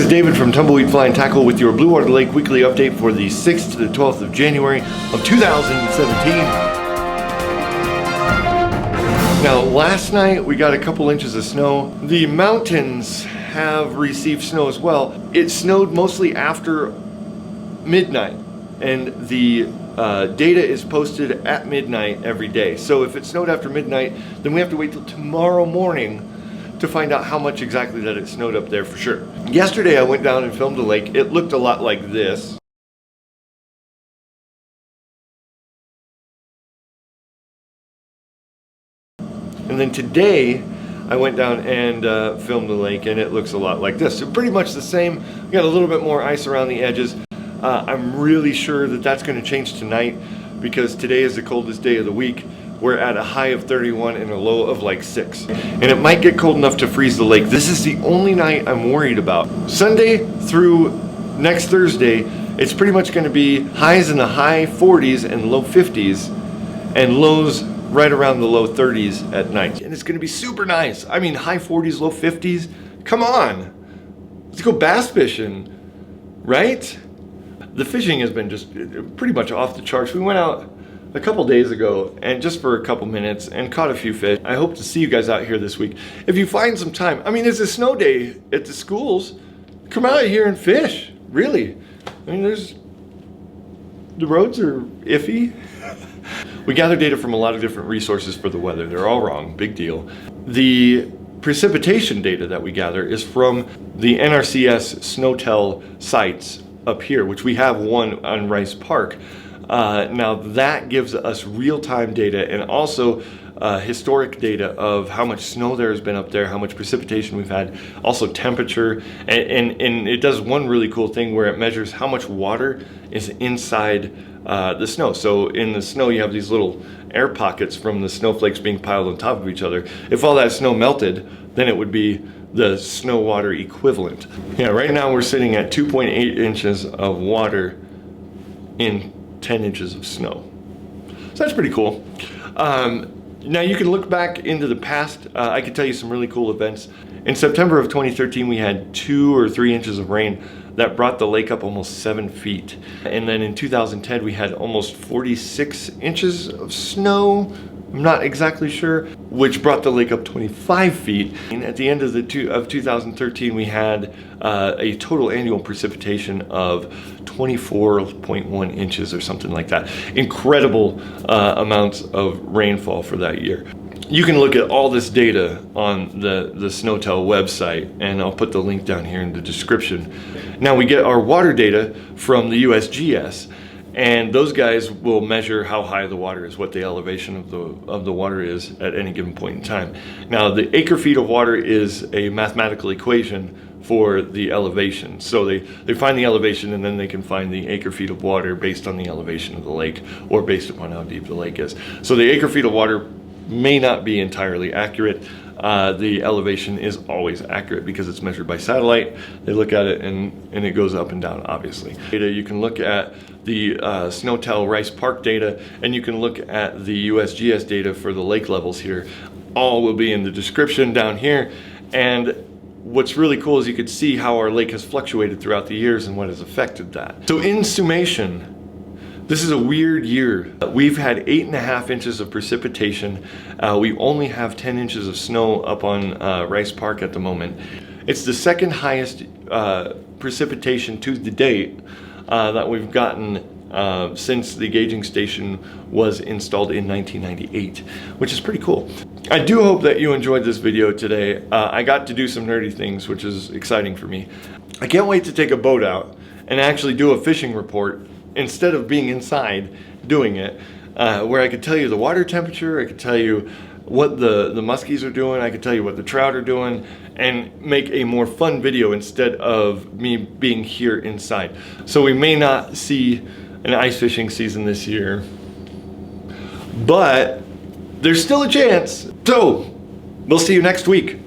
is David from Tumbleweed Fly and Tackle with your Bluewater Lake weekly update for the 6th to the 12th of January of 2017. Now, last night we got a couple inches of snow. The mountains have received snow as well. It snowed mostly after midnight, and the data is posted at midnight every day. So if it snowed after midnight, then we have to wait till tomorrow morning to find out how much exactly that it snowed up there for sure. Yesterday I went down and filmed the lake. It looked a lot like this. And then today I went down and filmed the lake, and it looks a lot like this. So pretty much the same. We got a little bit more ice around the edges. I'm really sure that that's going to change tonight, because today is the coldest day of the week. We're at a high of 31 and a low of like 6. And it might get cold enough to freeze the lake. This is the only night I'm worried about. Sunday through next Thursday, it's pretty much going to be highs in the high 40s and low 50s, and lows right around the low 30s at night. And it's going to be super nice. I mean, high 40s, low 50s. Come on. Let's go bass fishing, right? The fishing has been just pretty much off the charts. We went out a couple days ago and just for a couple minutes and caught a few fish. I hope to see you guys out here this week. If you find some time, I mean, it's a snow day at the schools. Come out here and fish, really. I mean, the roads are iffy. We gather data from a lot of different resources for the weather. They're all wrong, big deal. The precipitation data that we gather is from the NRCS SnowTel sites up here, which we have one on Rice Park. Now that gives us real-time data and also historic data of how much snow there has been up there, how much precipitation we've had, also temperature, and it does one really cool thing where it measures how much water is inside the snow. So in the snow you have these little air pockets from the snowflakes being piled on top of each other. If all that snow melted, then it would be the snow water equivalent. Yeah, right now we're sitting at 2.8 inches of water in 10 inches of snow. So that's pretty cool. Now you can look back into the past. I can tell you some really cool events. In September of 2013, we had 2 or 3 inches of rain that brought the lake up almost 7 feet. And then in 2010, we had almost 46 inches of snow. I'm not exactly sure, which brought the lake up 25 feet. And at the end of 2013, we had a total annual precipitation of 24.1 inches or something like that. Incredible amounts of rainfall for that year. You can look at all this data on the SnowTel website, and I'll put the link down here in the description. Now we get our water data from the USGS, and those guys will measure how high the water is, what the elevation of the water is at any given point in time. Now the acre feet of water is a mathematical equation for the elevation. So they find the elevation, and then they can find the acre feet of water based on the elevation of the lake, or based upon how deep the lake is. So the acre feet of water may not be entirely accurate. The elevation is always accurate because it's measured by satellite. They look at it and it goes up and down, obviously. You can look at the SnowTel Rice Park data, and you can look at the USGS data for the lake levels here. All will be in the description down here. And what's really cool is you can see how our lake has fluctuated throughout the years and what has affected that. So in summation, this is a weird year. We've had 8.5 inches of precipitation. We only have 10 inches of snow up on Rice Park at the moment. It's the second highest precipitation to the date that we've gotten since the gauging station was installed in 1998, which is pretty cool. I do hope that you enjoyed this video today. I got to do some nerdy things, which is exciting for me. I can't wait to take a boat out and actually do a fishing report instead of being inside doing it, where I could tell you the water temperature, I could tell you what the muskies are doing, I could tell you what the trout are doing, and make a more fun video instead of me being here inside. So we may not see an ice fishing season this year, but there's still a chance. So we'll see you next week.